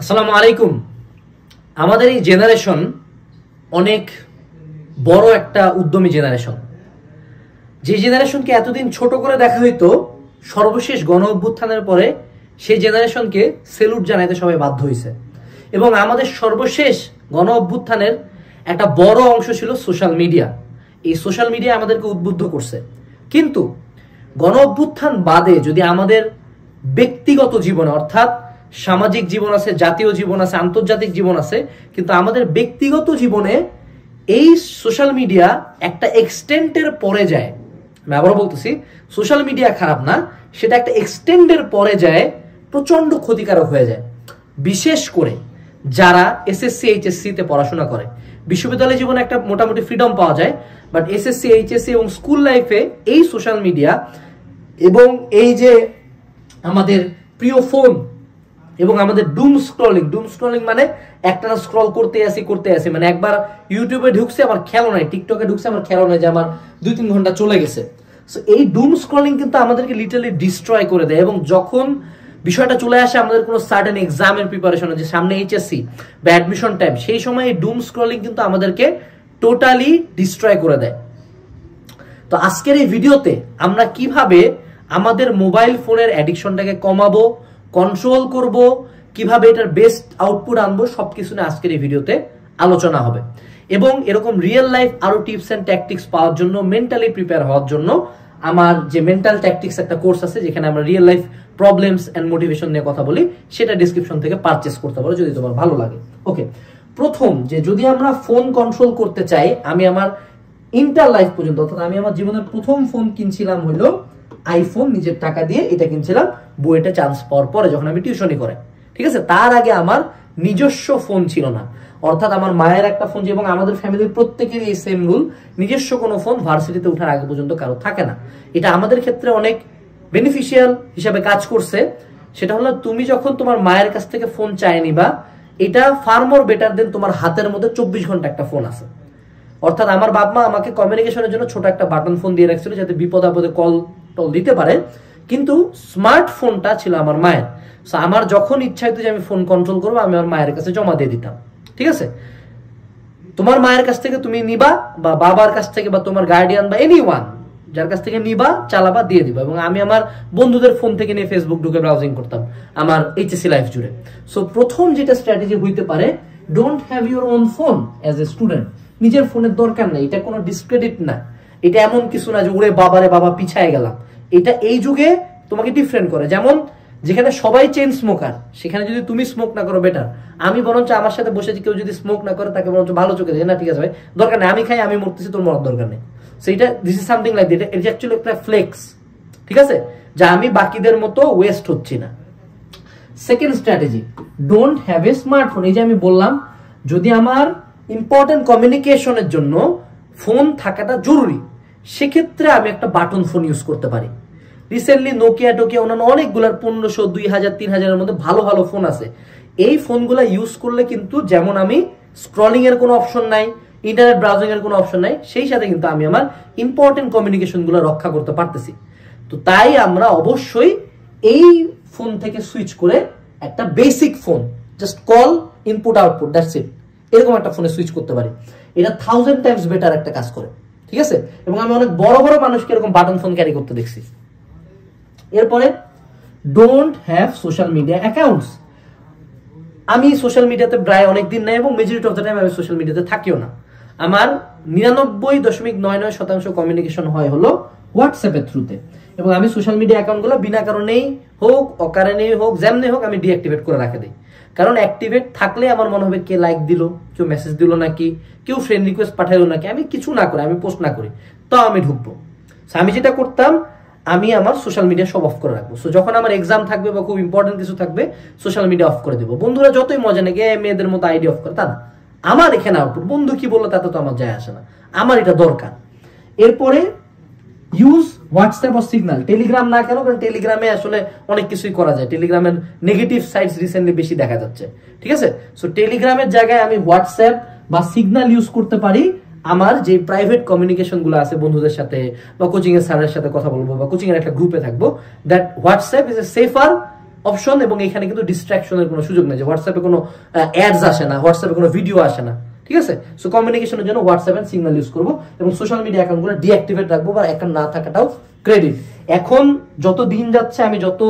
আসসালামু আলাইকুম। আমাদের এই জেনারেশন অনেক বড় একটা উদ্যমী জেনারেশন। যে জেনারেশনকে এতদিন ছোট করে দেখা হইতো, সর্বশেষ গণ অভ্যুত্থানের পরে সেই জেনারেশনকে সেলুট জানাইতে সবাই বাধ্য হয়েছে। এবং আমাদের সর্বশেষ গণ অভ্যুত্থানের একটা বড় অংশ ছিল সোশ্যাল মিডিয়া। এই সোশ্যাল মিডিয়া আমাদেরকে উদ্বুদ্ধ করছে। কিন্তু গণ অভ্যুত্থান বাদে যদি আমাদের ব্যক্তিগত জীবন অর্থাৎ সামাজিক জীবন আছে, জাতীয় জীবন আছে, আন্তর্জাতিক জীবন আছে, কিন্তু আমাদের ব্যক্তিগত জীবনে এই সোশ্যাল মিডিয়া একটা এক্সটেন্টের পরে যায়। আমি আবারও বলতেছি, সোশ্যাল মিডিয়া খারাপ না, সেটা একটা এক্সটেন্ডের পরে যায় প্রচন্ড ক্ষতিকারক হয়ে যায়। বিশেষ করে যারা এসএসসি এইচএসসি তে পড়াশোনা করে, বিশ্ববিদ্যালয় জীবনে একটা মোটামুটি ফ্রিডম পাওয়া যায়, বাট এসএসসি এইচএসসি এবং স্কুল লাইফে এই সোশ্যাল মিডিয়া এবং এই যে আমাদের প্রিয় ফোন এবং আমাদের ডুম স্ক্রলিং মানে একটানা স্ক্রল করতে আসি মানে একবার ইউটিউবে ঢুকছে আমার খেয়াল নাই, টিকটকে ঢুকছে আমার খেয়াল নাই যে আমার 2-3 ঘন্টা চলে গেছে। সো এই ডুম স্ক্রলিং কিন্তু আমাদেরকে লিটারালি ডিস্ট্রয় করে দেয়। এবং যখন বিষয়টা চলে আসে আমাদের কোনো সার্টেন এক্সামের প্রিপারেশন, যে সামনে এইচএসসি বা অ্যাডমিশন টাইম, সেই সময় এই ডুম স্ক্রলিং কিন্তু আমাদেরকে টোটালি ডিস্ট্রয় করে দেয়। তো আজকের এই ভিডিওতে আমরা কিভাবে আমাদের মোবাইল ফোনের অ্যাডিকশনটাকে কমাবো, কন্ট্রোল করব, কিভাবে এটার বেস্ট আউটপুট আনবো, সবকিছু নিয়ে আজকের এই ভিডিওতে আলোচনা হবে। এবং এরকম রিয়েল লাইফ আরো টিপস এন্ড ট্যাকটিক্স পাওয়ার জন্য, মেন্টালি প্রিপেয়ার হওয়ার জন্য আমার যে মেন্টাল ট্যাকটিক্স একটা কোর্স আছে, যেখানে আমরা real life problems and motivation নিয়ে কথা বলি, সেটা ডিসক্রিপশন থেকে পারচেস করতে পারো যদি তোমার ভালো লাগে। ওকে, প্রথম যে যদি আমরা ফোন কন্ট্রোল করতে চাই, আমি আমার ইন্টার লাইফ পর্যন্ত, অর্থাৎ আমি আমার জীবনের প্রথম ফোন কিনছিলাম হইলো আইফোন, নিজের টাকা দিয়ে এটা কিনছিলাম বুয়েটে চান্স পাওয়ার পরে, যখন আমি টিউশনি করে, ঠিক আছে। তার আগে আমার নিজস্ব ফোন ছিল না, অর্থাৎ আমার মায়ের একটা ফোন, এবং আমাদের ফ্যামিলির প্রত্যেকেরই এই সেম রুল, নিজস্ব কোনো ফোন ভার্সিটিতে ওঠার আগে পর্যন্ত কারো থাকে না। এটা আমাদের ক্ষেত্রে অনেক বেনিফিশিয়াল হিসাবে কাজ করছে। সেটা হলো তুমি যখন তোমার মায়ের কাছ থেকে ফোন চাই নিবা, এটা ফার মোর বেটার দেন তোমার হাতের মধ্যে 24 ঘন্টা একটা ফোন আছে। অর্থাৎ আমার বাপ মা আমাকে কমিউনিকেশনের জন্য ছোট একটা বাটন ফোন দিয়ে রাখছিল, যাতে বিপদ আপদে কল টল দিতে পারে, কিন্তু স্মার্টফোনটা ছিল আমার মায়ের। সো আমার যখন ইচ্ছা হতো যে আমি ফোন কন্ট্রোল করবো, আমি আমার মায়ের কাছে জমা দিয়ে দিতাম, ঠিক আছে। তোমার মায়ের কাছ থেকে তুমি নিবা, বা বাবার কাছ থেকে, বা তোমার গার্ডিয়ান বা এনিওয়ান যার কাছ থেকে নিবা, চালাবা, দিয়ে দিবা। এবং আমি আমার বন্ধুদের ফোন থেকে নিয়ে ফেসবুক ঢুকে ব্রাউজিং করতাম আমার এইচএসসি লাইফ জুড়ে। সো প্রথম যেটা স্ট্র্যাটেজি হইতে পারে, don't have your own phone as a student. নিজের ফোনের দরকার নেই, এটা কোনো ডিসক্রেডিট না, এটা এমন কিছু না যে ওরে বাবারে বাবা পিছায় গেলাম। এটা এই যুগে তোমাকে ডিফারেন্ট করে। যেমন যেখানে সবাই চেইন স্মোকার, সেখানে যদি তুমি স্মোক না করো বেটার। আমি বরঞ্চ আমার সাথে বসে কেউ যদি স্মোক না করে, তাকে বরঞ্চ ভালো চোখে দেখে, না ঠিক আছে ভাই দরকার নেই, আমি খাই, আমি মরতেছি, তোর মরার দরকার নেই। সেইটা this is something like that, এটা অ্যাকচুয়ালি একটা ফ্লেক্স, ঠিক আছে, যা আমি বাকিদের মতো ওয়েস্ট হচ্ছি না। Second strategy, don't have a smartphone. এই যে আমি বললাম, যদি আমার ইম্পর্টেন্ট কমিউনিকেশনের জন্য ফোন থাকাটা জরুরি, সেক্ষেত্রে আমি একটা বাটন ফোন ইউজ করতে পারি। রিসেন্টলি নোকিয়া টোকিয়া অন্যান্য অনেকগুলার 1500, 2000, 3000-এর মধ্যে ভালো ভালো ফোন আছে। এই ফোনগুলা ইউজ করলে কিন্তু যেমন আমি স্ক্রলিং এর কোনো অপশন নাই, ইন্টারনেট ব্রাউজিং এর কোনো অপশন নাই, সেই সাথে কিন্তু আমি আমার ইম্পর্টেন্ট কমিউনিকেশন গুলো রক্ষা করতে পারতেছি। তো তাই আমরা অবশ্যই এই ফোন থেকে সুইচ করে একটা basic phone, just call, input output, that's it, এরকম একটা ফোনে সুইচ করতে পারি। এটা 1000 টাইমস বেটার একটা কাজ করে, ঠিক আছে। এবং আমি অনেক বড় বড় মানুষকে এরকম বাটন ফোন ক্যারি করতে দেখছি। এরপরে don't have social media accounts. আমি সোশ্যাল মিডিয়াতে প্রায় অনেকদিন নাই, এবং মেজরিটি অফ দ্য টাইম আমি সোশ্যাল মিডিয়াতে থাকিও না। আমার 99.99% কমিউনিকেশন হয় হলো হোয়াটসঅ্যাপের থ্রুতে। এবং আমি সোশ্যাল মিডিয়া অ্যাকাউন্টগুলো বিনা কারণেই হোক, অকারণেই হোক, যেমনি হোক, আমি ডিঅ্যাক্টিভেট করে রাখে দিই। কারণ অ্যাক্টিভেট থাকলে আমার মনে হবে কে লাইক দিল, কেউ মেসেজ দিল নাকি, কেউ ফ্রেন্ড রিকোয়েস্ট পাঠাইলো নাকি, আমি কিছু না করে, আমি পোস্ট না করি, তাও আমি ঢুকবো। আমি যেটা করতাম, আমি আমার সোশ্যাল মিডিয়া সব অফ করে রাখবো। সো যখন আমার এক্সাম থাকবে বা খুব ইম্পর্টেন্ট কিছু থাকবে, সোশ্যাল মিডিয়া অফ করে দেবো। বন্ধুরা যতই মজা নাকি মেয়েদের মতো আইডি অফ করে, তা না, আমার এখানে আউটপুট, বন্ধু কি বললো তাতে তো আমার যায় আসে না, আমার এটা দরকার। এরপরে ইউজ হোয়াটসঅ্যাপ ও সিগন্যাল। টেলিগ্রাম না কেন, কারণ টেলিগ্রামে আসলে অনেক কিছুই করা যায়, টেলিগ্রামের নেগেটিভ সাইডস রিসেন্টলি বেশি দেখা যাচ্ছে, ঠিক আছে। সো টেলিগ্রামের জায়গায় আমি হোয়াটসঅ্যাপ বা সিগন্যাল ইউজ করতে পারি। আমার যে প্রাইভেট কমিউনিকেশন গুলো আছে বন্ধুদের সাথে, বা কোচিং এর স্যারের সাথে কথা বলবো, বা কোচিং এর একটা গ্রুপে থাকবো, that WhatsApp is a safer option, এবং এখানে কিন্তু ডিস্ট্রাকশনের কোনো সুযোগ নেই, যে হোয়াটসঅ্যাপে কোনো অ্যাডস আসে না, হোয়াটসঅ্যাপে কোনো ভিডিও আসে না, ঠিক আছে। সো কমিউনিকেশনের জন্য হোয়াটসঅ্যাপ এন্ড সিগন্যাল ইউজ করবো, এবং সোশ্যাল মিডিয়া অ্যাকাউন্টগুলো ডিঅ্যাক্টিভেট রাখবো, বা অ্যাকাউন্ট না থাকাটাও ক্রেডিট। এখন যত দিন যাচ্ছে, আমি যত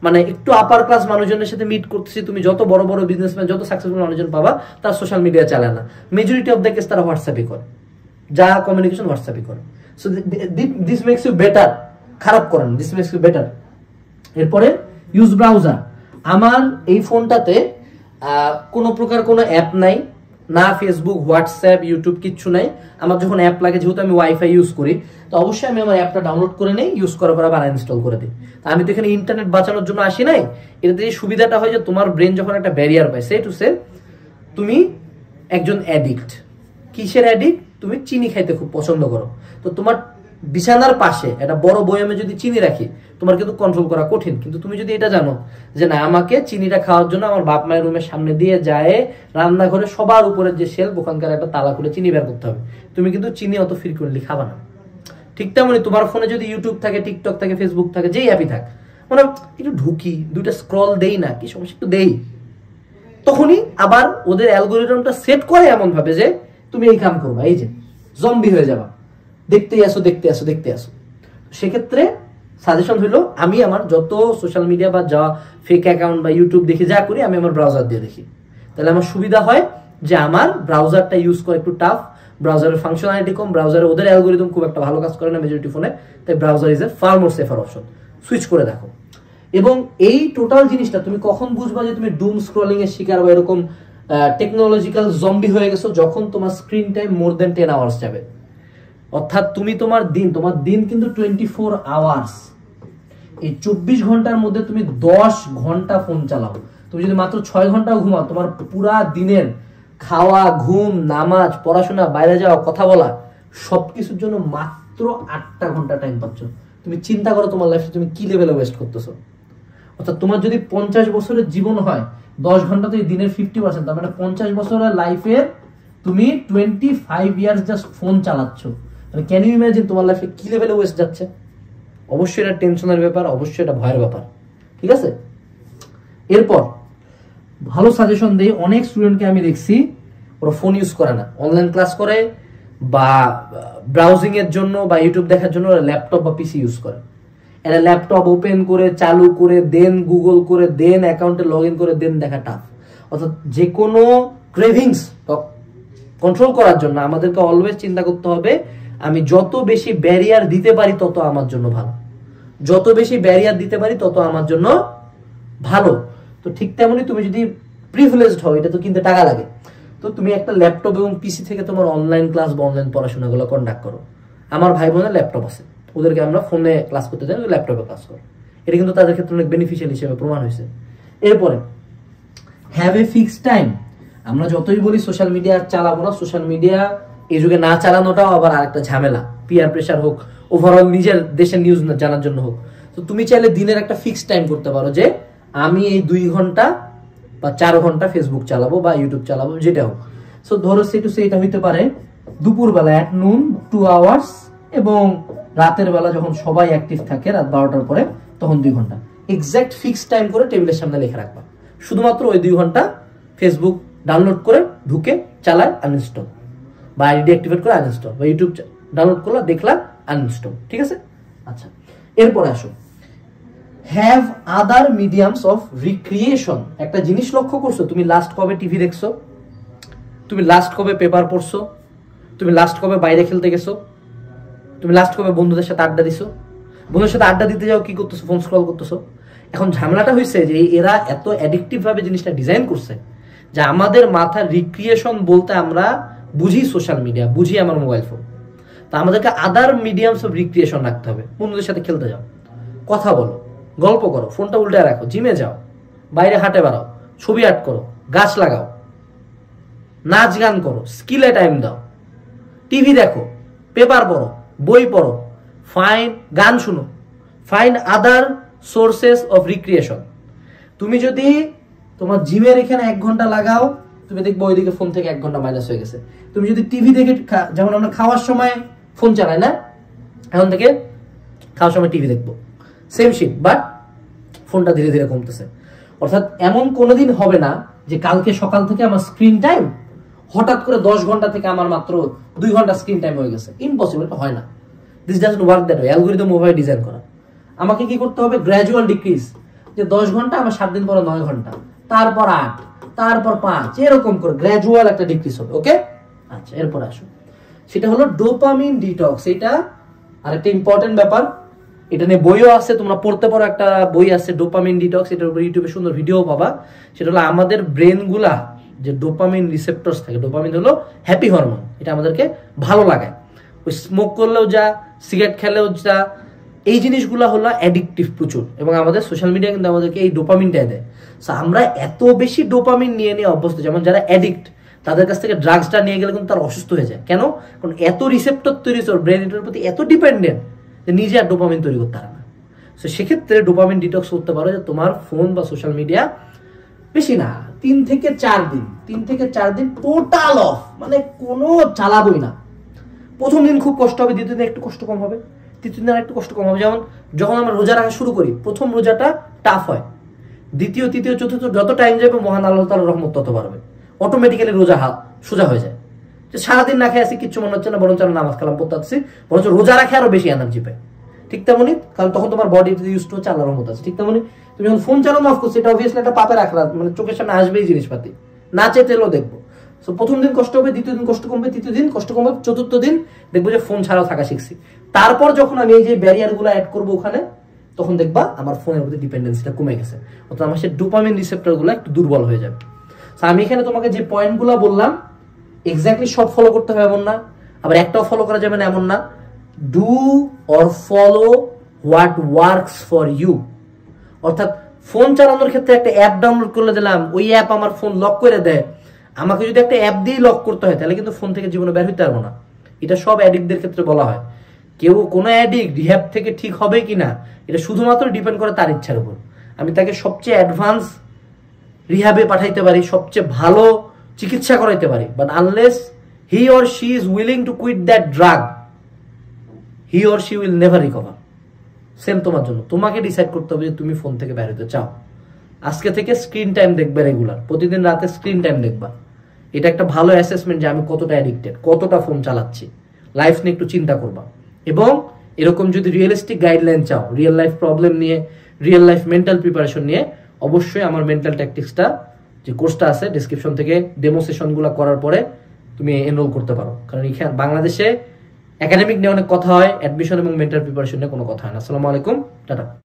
মানে একটু আপার ক্লাস মানুষজনের সাথে মিট করতেছি, তুমি যত বড় বড় বিজনেসম্যান, যত সাকসেসফুল মানুষজন পাবা, তারা সোশ্যাল মিডিয়া চালায় না, মেজরিটি অফ দ্য কেস তারা হোয়াটসঅ্যাপই করে, যা কমিউনিকেশন হোয়াটসঅ্যাপই করে। So this makes you better, খারাপ করেন, দিস মেক্স ইউ বেটার। এরপরে ইউজ ব্রাউজার। আমার এই ফোনটাতে কোনো প্রকার কোনো অ্যাপ নাই, না ফেসবুক, হোয়াটসঅ্যাপ, ইউটিউব কিচ্ছু নাই। আমার যখন অ্যাপ লাগে, যেহেতু আমি ওয়াইফাই ইউজ করি, তো অবশ্যই আমি আমার অ্যাপটা ডাউনলোড করে নেই, ইউজ করার পর আবার ইনস্টল করে দিই। আমি তো এখানে ইন্টারনেট বাঁচানোর জন্য আসি নাই। এটাতে এই সুবিধাটা হয় যে তোমার ব্রেন যখন একটা ব্যারিয়ার পায়, সে টু সে তুমি একজন অ্যাডিক্ট। কিসের অ্যাডিক্ট? তুমি চিনি খাইতে খুব পছন্দ করো, তো তোমার বিছানার পাশে একটা বড় বয়ামে যদি চিনি রাখি, তোমার কিন্তু কন্ট্রোল করা কঠিন। কিন্তু তুমি যদি এটা জানো যে না, আমাকে চিনিটা খাওয়ার জন্য আমার বাপ মায়ের রুমের সামনে দিয়ে যায়, রান্নাঘরে সবার উপরের যে শেলফ, ওখানকার একটা তালা খুলে চিনি বের করতে হবে, তুমি কিন্তু চিনি অত ফ্রিকুয়েন্টলি খাবা না। ঠিক তেমনি তোমার ফোনে যদি ইউটিউব থাকে, টিকটক থাকে, ফেসবুক থাকে, যেই অ্যাপই থাক, মানে একটু ঢুকি, দুইটা স্ক্রল দেই না, কি সমস্যা, একটু দেই, তখনই আবার ওদের অ্যালগোরিদমটা সেট করে এমন ভাবে যে তুমি এই কাম করবা, এই যে জম্বি হয়ে যাবা, দেখতেই আসো দেখতে আসো দেখতে আসো। সেক্ষেত্রে সাজেশন হলো, আমি আমার যত সোশ্যাল মিডিয়া বা যা ফেক অ্যাকাউন্ট বা ইউটিউব দেখি, যা করি, আমি আমার ব্রাউজার দিয়ে দেখি। তাহলে আমার সুবিধা হয় যে আমার ব্রাউজারটা ইউজ করা একটু টাফ, ব্রাউজারের ফাংশনালিটি কম, ব্রাউজারে ওদের অ্যালগোরিদম খুব একটা ভালো কাজ করে না মেজরিটি ফোনে, তাই browser is a far more safer option. Switch করে দেখো। এবং এই টোটাল জিনিসটা তুমি কখন বুঝবা যে তুমি ডুম স্ক্রলিং এর শিকার বা এরকম টেকনোলজিক্যাল জম্বি হয়ে গেছো? যখন তোমার স্ক্রিন টাইম মোর দেন 10 আওয়ার্স যাবে। অর্থাৎ তুমি তোমার দিন কিন্তু 24 আওয়ার্স, এই 24 ঘন্টার মধ্যে তুমি 10 ঘন্টা ফোন চালাও। তুমি যদি মাত্র 6 ঘন্টা ঘুমাও, তোমার পুরা দিনের খাওয়া, ঘুম, নামাজ, পড়াশোনা, বাইরে যাওয়া, কথা বলা, সবকিছুর জন্য মাত্র 8টা ঘন্টা টাইম পাচ্ছ। তুমি চিন্তা করো তোমার লাইফে তুমি কি লেভেলে ওয়েস্ট করতেছো। অর্থাৎ তোমার যদি 50 বছরের জীবন হয়, 10 ঘন্টা তো এই দিনের 50%, তার মানে 50 বছরের লাইফের তুমি 25 ইয়ার্স জাস্ট ফোন চালাচ্ছ। মানে ক্যান ইউ ইমাজিন তোমার লাইফে কি লেভেলে ওয়েস্ট যাচ্ছে? অবশ্যই এটা টেনশনের ব্যাপার, অবশ্যই এটা ভয়ের ব্যাপার, ঠিক আছে। এরপর ভালো সাজেশন দেই, অনেক স্টুডেন্টকে আমি দেখছি ওরা ফোন ইউজ করে না, অনলাইন ক্লাস করে বা ব্রাউজিং এর জন্য বা ইউটিউব দেখার জন্য ওরা ল্যাপটপ বা পিসি ইউজ করে। এরা ল্যাপটপ ওপেন করে, চালু করে, দেন গুগল করে, দেন অ্যাকাউন্টে লগ ইন করে, দেন দেখা টাফ। অর্থাৎ যে কোনো ক্রেভিংস কন্ট্রোল করার জন্য আমাদেরকে অলওয়েজ চিন্তা করতে হবে, আমি যত বেশি ব্যারিয়ার দিতে পারি তত আমার জন্য ভালো, যত বেশি ব্যারিয়ার দিতে পারি তত আমার জন্য ভালো। তো ঠিক তেমনি তুমি যদি প্রিভিলেজড হও, এটা তো কিনতে টাকা লাগে, তো তুমি একটা ল্যাপটপ এবং পিসি থেকে তোমার অনলাইন ক্লাস বা অনলাইন পড়াশোনাগুলো কন্ডাক্ট করো। আমার ভাই বোনের ল্যাপটপ আছে, ওদেরকে আমরা ফোনে ক্লাস করতে চাই, ল্যাপটপে ক্লাস করো, এটা কিন্তু তাদের ক্ষেত্রে অনেক বেনিফিশিয়াল হিসেবে প্রমাণ হয়েছে। এরপরে হ্যাভ এ ফিক্সড টাইম। আমরা যতই বলি সোশ্যাল মিডিয়া চালাবো না, সোশ্যাল মিডিয়া এই যুগে না চালানোটাও আবার আরেকটা ঝামেলা, পিয়ার প্রেশার হোক, ওভারঅল নিজের দেশের নিউজ জানার জন্য হোক। তো তুমি চাইলে দিনের একটা ফিক্সড টাইম করতে পারো যে আমি এই 2 ঘন্টা বা 4 ঘন্টা ফেসবুক চালাবো বা ইউটিউব চালাবো, যেটা হোক। সো ধরো এটা হইতে পারে দুপুরবেলা অ্যাট নুন 2 আওয়ার্স, এবং রাতের বেলা যখন সবাই অ্যাক্টিভ থাকে রাত 12টার পরে, তখন 2 ঘন্টা। এক্সাক্ট ফিক্সড টাইম করে টেবিলের সামনে লিখে রাখবা, শুধুমাত্র ওই 2 ঘন্টা ফেসবুক ডাউনলোড করে ঢুকে চালায়, আনইনস্টল, বা আইডি অ্যাক্টিভেট করে আনইনস্টল, বা ইউটিউব ডাউনলোড করলা, দেখলা, আনইনস্টল, ঠিক আছে। আচ্ছা, এরপরে আসো have other mediums of recreation. একটা জিনিস লক্ষ্য করছো, তুমি লাস্ট কবে টিভি দেখছো? তুমি লাস্ট কবে পেপার পড়ছো? তুমি লাস্ট কবে বাইরে খেলতে গেছো? তুমি লাস্ট কবে বন্ধুদের সাথে আড্ডা দিছো? বন্ধুদের সাথে আড্ডা দিতে যাও, কি করতেছো? ফোন স্ক্রল করতেছো। এখন ঝামেলাটা হয়েছে যে এরা এত অ্যাডিকটিভ ভাবে জিনিসটা ডিজাইন করছে যে আমাদের মাথার রিক্রিয়েশন বলতে আমরা বুঝি সোশ্যাল মিডিয়া, বুঝি আমার মোবাইল ফোন। তা আমাদেরকে আদার মিডিয়ামস অফ রিক্রিয়েশন রাখতে হবে। বন্ধুদের সাথে খেলতে যাও, কথা বলো, গল্প করো, ফোনটা উল্টে রাখো, জিমে যাও, বাইরে হাঁটে বেড়াও, ছবি আর্ট করো, গাছ লাগাও, নাচ গান করো, স্কিলে টাইম দাও, টিভি দেখো, পেপার পড়ো, বই পড়ো, গান শুনো, find other sources of recreation. তুমি যদি তোমার জিমের এখানে 1 ঘন্টা লাগাও, তুমি দেখবো ওইদিকে ফোন থেকে 1 ঘন্টা মাইনাস হয়ে গেছে। তুমি যদি টিভি দেখে, যেমন আমরা খাওয়ার সময় ফোন চালাই না, এখন থেকে খাওয়ার সময় টিভি দেখবো, সেম শিট, বাট ফোনটা ধীরে ধীরে কমতেছে। অর্থাৎ এমন কোনোদিন হবে না যে কালকে সকাল থেকে আমার স্ক্রিন টাইম হঠাৎ করে 10 ঘন্টা থেকে আমার মাত্র 2 ঘন্টা স্ক্রিন টাইম হয়ে গেছে। ইম্পসিবল, এটা হয় না। This doesn't work that way. Algorithm ওভাবে ডিজাইন করা। আমাকে কি করতে হবে? গ্র্যাজুয়াল ডিক্রিজ, যে 10 ঘন্টা আমার 7 দিন পরে 9 ঘন্টা, তারপর 8, তারপর 5, এরকম করে গ্র্যাজুয়াল একটা ডিক্রিজ হবে। ওকে, আচ্ছা এরপর আসো, সেটা হলো ডোপামিন ডিটক্স। এটা আরেকটা ইম্পর্টেন্ট ব্যাপার, এটা নিয়ে বইও আছে, তোমরা পড়তে পারো। একটা বই আছে ডোপামিন ডিটক্স, এটার উপর ইউটিউবে সুন্দর ভিডিও পাবা। সেটা হলো আমাদের ব্রেন গুলা যে ডোপামিন রিসেপ্টরস থাকে, ডোপামিন হলো হ্যাপি হরমোন, এটা আমাদেরকে ভালো লাগায়। ওই স্মোক করলেও যা, সিগারেট খেলেও যা, এই জিনিসগুলো হলো অ্যাডিকটিভ প্রচুর, এবং আমাদের সোশ্যাল মিডিয়া কিন্তু আমাদেরকে এই ডোপামিনটাই দেয়। সো আমরা এত বেশি ডোপামিন নিয়ে অভ্যস্ত, যেমন যারা অ্যাডিক্ট তাদের কাছ থেকে ড্রাগসটা নিয়ে গেলে কিন্তু তারা অসুস্থ হয়ে যায়। কেন? কারণ এত রিসেপ্টর তৈরি হচ্ছে, ব্রেন এটার প্রতি এত ডিপেন্ডেন্ট যে নিজে আর ডোপামিন তৈরি করতে পারে না। সো সেক্ষেত্রে ডোপামিন ডিটক্স করতে পারো যে তোমার ফোন বা সোশ্যাল মিডিয়া বেশি না 3 থেকে 4 দিন টোটাল অফ, মানে কোনো চালাবই না। প্রথম দিন খুব কষ্ট হবে, দ্বিতীয় দিন একটু কষ্ট কম হবে, তৃতীয় দিন একটু কষ্ট কম হবে। যেমন যখন আমরা রোজা রাখা শুরু করি, প্রথম রোজাটা টাফ হয়, দ্বিতীয়, তৃতীয়, চতুর্থ যত টাইম যাবে মহান আল্লাহ তাআলার রহমত তত বাড়বে। অটোমেটিক্যালি রোজা সোজা হয়ে যায়। যে সারাদিন না খেয়ে আসি, কিচ্ছু মনে হচ্ছে না, বরঞ্চ নামাজ কালাম পড়তে আসছি, বরঞ্চ রোজা রাখে আরো বেশি এনার্জি পায়। ঠিক তেমনি, কারণ তখন তোমার বডি ইউজ টু হচ্ছে, আল্লাহর রহমত আছে। ঠিক তেমনি তুমি যখন ফোন চালানো অফ করছো, এটা অবভিয়াসলি একটা পাপের আখড়া, মানে চোখের সামনে আসবেই জিনিসপাতি, না চেতেলেও দেখবো। সো প্রথম দিন কষ্ট হবে, দ্বিতীয় দিন কষ্ট কমবে, তৃতীয় দিন কষ্ট কমবে, চতুর্থ দিন দেখবো যে ফোন ছাড়াও থাকা শিখছি। তারপর যখন আমি এই যে ব্যারিয়ার গুলো অ্যাড করবো ওখানে, তখন দেখবা আমার ফোনের প্রতি ডিপেন্ডেন্সিটা কমে গেছে, অর্থাৎ আমার সেই ডোপামিন রিসেপ্টর গুলো একটু দুর্বল হয়ে যাবে। আমি এখানে তোমাকে যে পয়েন্ট গুলো বললাম এক্স্যাক্টলি সব ফলো করতে হবে এমন না, আবার একটাও ফলো করা যাবে না এমন না। Do or follow what works for you. অর্থাৎ ফোন চালানোর ক্ষেত্রে একটা অ্যাপ ডাউনলোড করে দিলাম, ওই অ্যাপ আমার ফোন লক করে দেয়, আমাকে যদি একটা অ্যাপ দিয়ে লক করতে হয় তাহলে কিন্তু ফোন থেকে জীবনে বের হইতে পারবো না। এটা সব অ্যাডিক্টদের ক্ষেত্রে বলা হয়। কেউ কোনো অ্যাডিক্ট রিহ্যাব থেকে ঠিক হবে কিনা এটা শুধুমাত্র ডিপেন্ড করে তার ইচ্ছার উপর। আমি তাকে সবচেয়ে অ্যাডভান্স রিহ্যাবে পাঠাইতে পারি, সবচেয়ে ভালো চিকিৎসা করাইতে পারি, but unless he or she is willing to quit that drug, he or she will never recover. Same তোমার জন্য, তোমাকে ডিসাইড করতে হবে যে তুমি ফোন থেকে বের হতে চাও। আজকে থেকে স্ক্রিন টাইম দেখবে রেগুলার, প্রতিদিন রাতে স্ক্রিন টাইম দেখবা। এটা একটা ভালো অ্যাসেসমেন্ট যে আমি কতটা অ্যাডিক্টেড, কতটা ফোন চালাচ্ছি। লাইফ নিয়ে একটু চিন্তা করবা, এবং এরকম যদি রিয়েলিস্টিক গাইডলাইন চাও, রিয়েল লাইফ প্রবলেম নিয়ে, রিয়েল লাইফ মেন্টাল প্রিপারেশন নিয়ে, অবশ্যই আমার মেন্টাল ট্যাকটিক্সটা যে কোর্সটা আছে ডেসক্রিপশন থেকে ডেমো সেশনগুলো করার পরে তুমি এনরোল করতে পারো। কারণ এখানে বাংলাদেশে একাডেমিক নিয়ে অনেক কথা হয়, অ্যাডমিশন এবং মেন্টাল প্রিপারেশন নিয়ে কোনো কথা হয় না। আসসালামু আলাইকুম, টাটা।